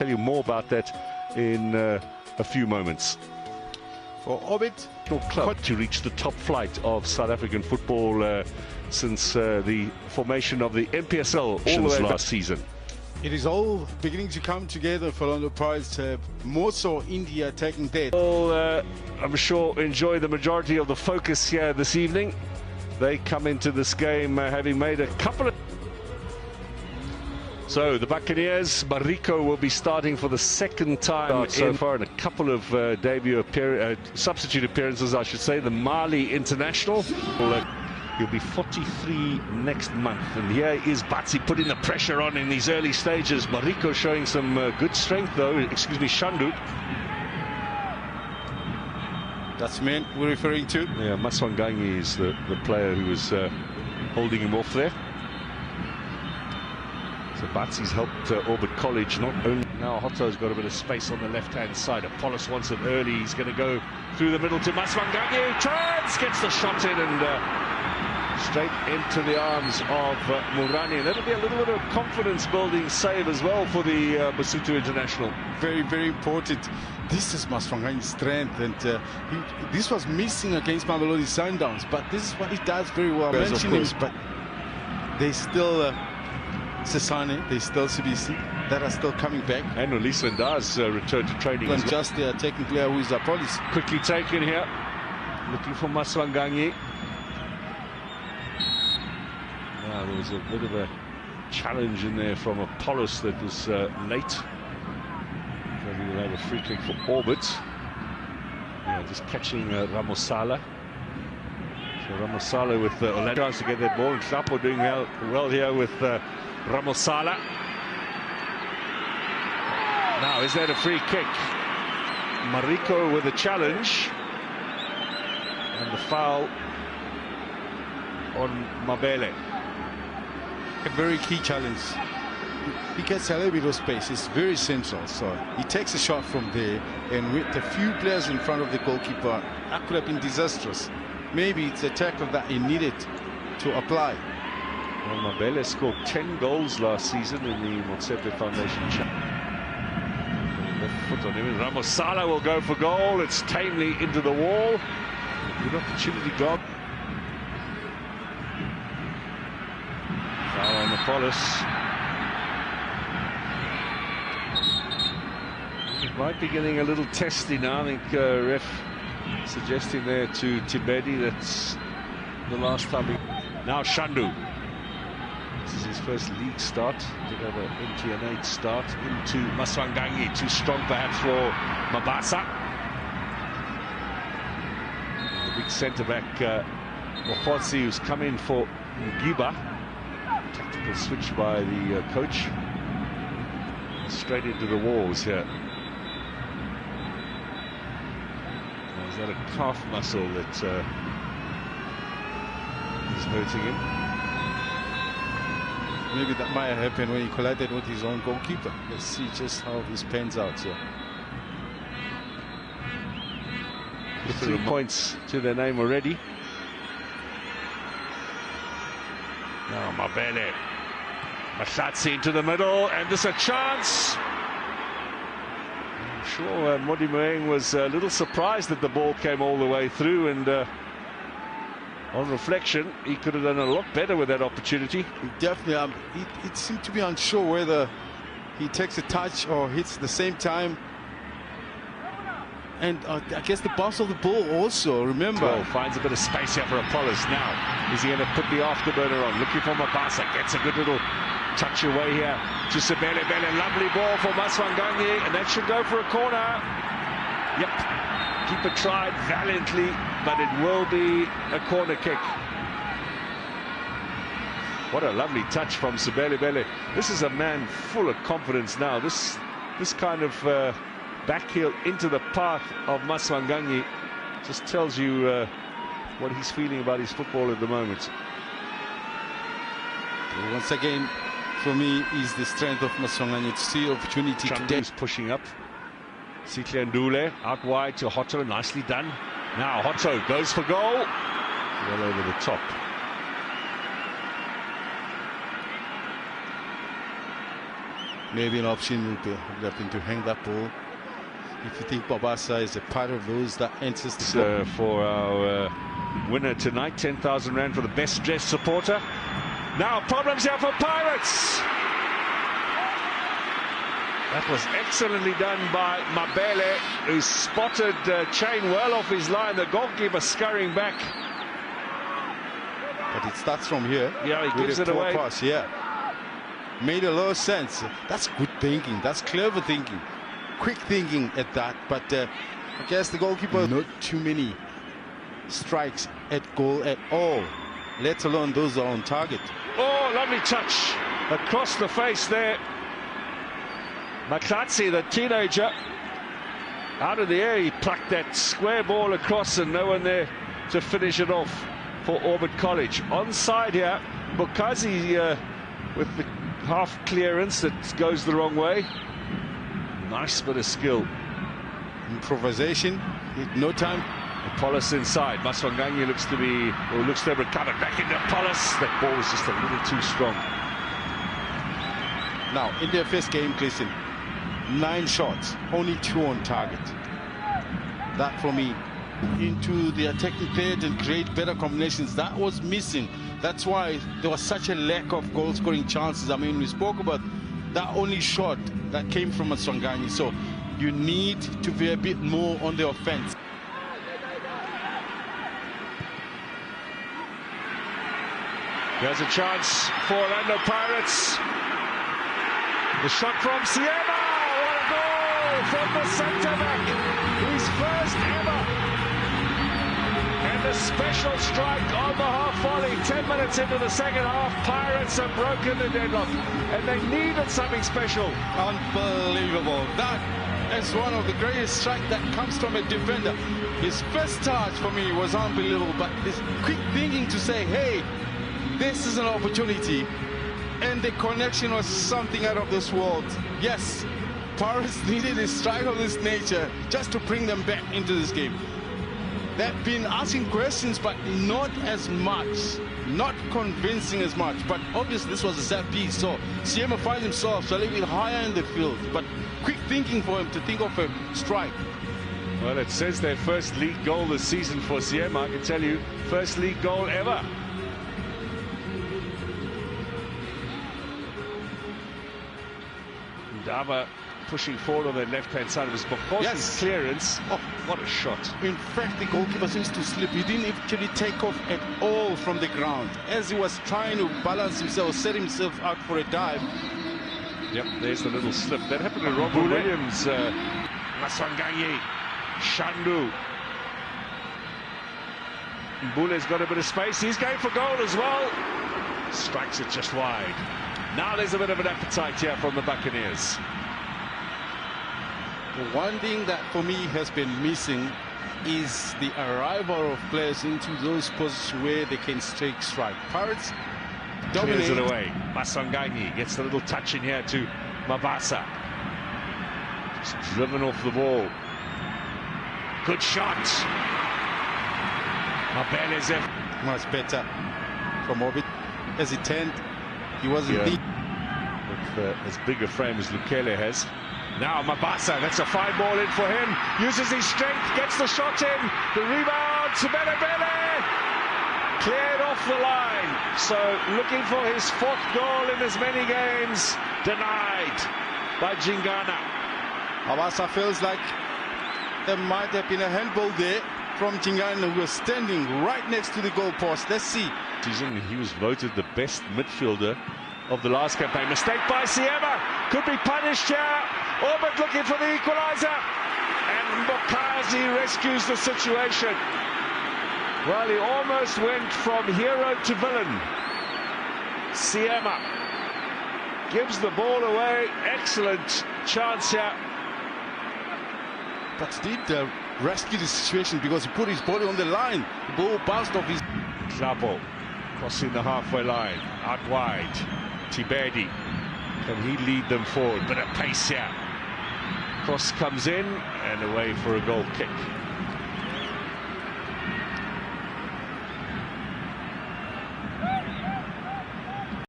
Tell you more about that in a few moments. For Orbit Club to reach the top flight of South African football since the formation of the NPSL last season. It is all beginning to come together for Orlando Pirates. More so India taking that. Well, I'm sure enjoy the majority of the focus here this evening. They come into this game having made a couple of... So the Buccaneers, Mariko will be starting for the second time so far in a couple of substitute appearances, I should say. The Mali international. He'll be 43 next month, and here is Batsi putting the pressure on in these early stages. Mariko showing some good strength though. Excuse me, Shandu. That's the man we're referring to. Yeah, Maswanganyi is the player who was holding him off there. So Batsi's helped Orbit College not only... Now Hotto's got a bit of space on the left-hand side. Apollos wants it early. He's going to go through the middle to Maswanganyi. Turns, gets the shot in and straight into the arms of Murani. And that'll be a little bit of confidence-building save as well for the Basotho International. Very, very important. This is Maswanganyi's strength, and this was missing against Mamelodi Sundowns, but this is what he does very well. Yes, names, but they still... Sesane, they still CBC that are still coming back. And Olisa does return to training. And just the attacking player who is Apollos. Quickly taken here. Looking for Maswanganyi. Now there was a bit of a challenge in there from Apollos that was late. Maybe we'll have a free kick for Orbit. Yeah, just catching Ramosala. So Ramosala with Orlando tries to get that ball, and Hlapo doing well here with Ramosala. Now, is that a free kick? Mariko with a challenge. And the foul on Mabele. A very key challenge. He gets a little bit of space. It's very central. So he takes a shot from there. And with a few players in front of the goalkeeper, that could have been disastrous. Maybe it's a tackle that he needed to apply. Well, Mabele scored 10 goals last season in the Motsepe Foundation Left foot on him, and Ramosala will go for goal. It's tamely into the wall. Good opportunity, God. Foul on Apollos. It might be getting a little testy now. I think ref suggesting there to Tibedi that's the last time Now Shandu. This is his first league start. Did have an MTN8 start into Maswanganyi. Too strong perhaps for Mabasa. The big centre-back Mokotsi, who's come in for Ngiba. Tactical switch by the coach. Straight into the walls here. Is that a calf muscle that is hurting him? Maybe that might have happened when he collided with his own goalkeeper. Let's see just how this pans out here. 3 points to their name already. Now Mabele. Mashatsi into the middle, and there's a chance. I'm sure Modi Moeng was a little surprised that the ball came all the way through, and on reflection, he could have done a lot better with that opportunity. Definitely, it seemed to be unsure whether he takes a touch or hits at the same time. And I guess the bounce of the ball also, remember. Well, finds a bit of space here for Apollos now. Is he going to put the afterburner on? Looking for Mabasa, gets a good little touch away here to Sebele Bele. Lovely ball for Maswanganyi, and that should go for a corner. Yep. Keeper tried valiantly, but it will be a corner kick. What a lovely touch from Sebele Bele. This is a man full of confidence now. This kind of back heel into the path of Maswanganyi just tells you what he's feeling about his football at the moment. Once again, for me, is the strength of Maswanganyi to see opportunity today. Is pushing up. Sihle Ndule out wide to Hotto, nicely done. Now Hotto goes for goal. Well over the top. Maybe an option would have been to hang that ball. If you think Mabasa is a part of those that enters the for our winner tonight, 10,000 rand for the best dressed supporter. Now problems here for Pirates. That was excellently done by Mabele, who spotted Chain well off his line. The goalkeeper scurrying back. But it starts from here. Yeah, he gives it away. Pass, yeah. Made a lot of sense. That's good thinking. That's clever thinking. Quick thinking at that. But I guess the goalkeeper, not too many strikes at goal at all, let alone those are on target. Oh, lovely touch across the face there. Maklatsi, the teenager, out of the air, he plucked that square ball across and no one there to finish it off for Orbit College. Onside here, Bukazi with the half clearance that goes the wrong way. Nice bit of skill. Improvisation, no time. Apollos inside. Maswanganyi looks to have recovered. Back into Apollos. That ball was just a little too strong. Now, in their first game, Clayton, 9 shots, only 2 on target. That for me, into the attacking third and create better combinations. That was missing. That's why there was such a lack of goal-scoring chances. I mean, we spoke about that only shot that came from Maswanganyi. So you need to be a bit more on the offense. There's a chance for Orlando Pirates. The shot from Siema. What a goal from the centre back. His first ever. And a special strike on the half volley. 10 minutes into the second half, Pirates have broken the deadlock. And they needed something special. Unbelievable. That is one of the greatest strikes that comes from a defender. His first touch for me was unbelievable. But this quick thinking to say, hey, this is an opportunity, and the connection was something out of this world. Yes, Pirates needed a strike of this nature just to bring them back into this game. They've been asking questions, but not as much, not convincing as much. But obviously this was a set piece, so Siema finds himself a little bit higher in the field, but quick thinking for him to think of a strike. Well, it says their first league goal this season for Siema. I can tell you, first league goal ever. Ndaba pushing forward on the left-hand side of his book. Yes. Clearance. Oh, what a shot. In fact, the goalkeeper seems to slip. He didn't actually take off at all from the ground. As he was trying to balance himself, set himself out for a dive. Yep, there's the little slip. That happened to Robert Williams. Maswanganyi, Shandu. Mbule's got a bit of space. He's going for goal as well. Strikes it just wide. Now there's a bit of an appetite here from the Buccaneers. The one thing that for me has been missing is the arrival of players into those positions where they can take strike. Pirates dominate. Clears it away. Maswanganyi gets a little touch in here to Mabasa. Just driven off the ball. Good shot. Mabelezev. Much better from Orbit. As he turned, he wasn't deep. With as big a frame as Lukele has. Now Mabasa, that's a fine ball in for him. Uses his strength, gets the shot in. The rebound to Belebele. Cleared off the line. So looking for his 4th goal in as many games. Denied by Jingana. Mabasa feels like there might have been a handball there from Jingana, who was standing right next to the goal post. Let's see. He was voted the best midfielder of the last campaign. Mistake by Siema. Could be punished here. Orbit looking for the equalizer. And Mbokazi rescues the situation. Well, he almost went from hero to villain. Siema gives the ball away. Excellent chance here. But did rescue the situation because he put his body on the line. The ball bounced off his... Klabo crossing the halfway line. Out wide. Tibedi. Can he lead them forward? Bit of pace here. Cross comes in and away for a goal kick.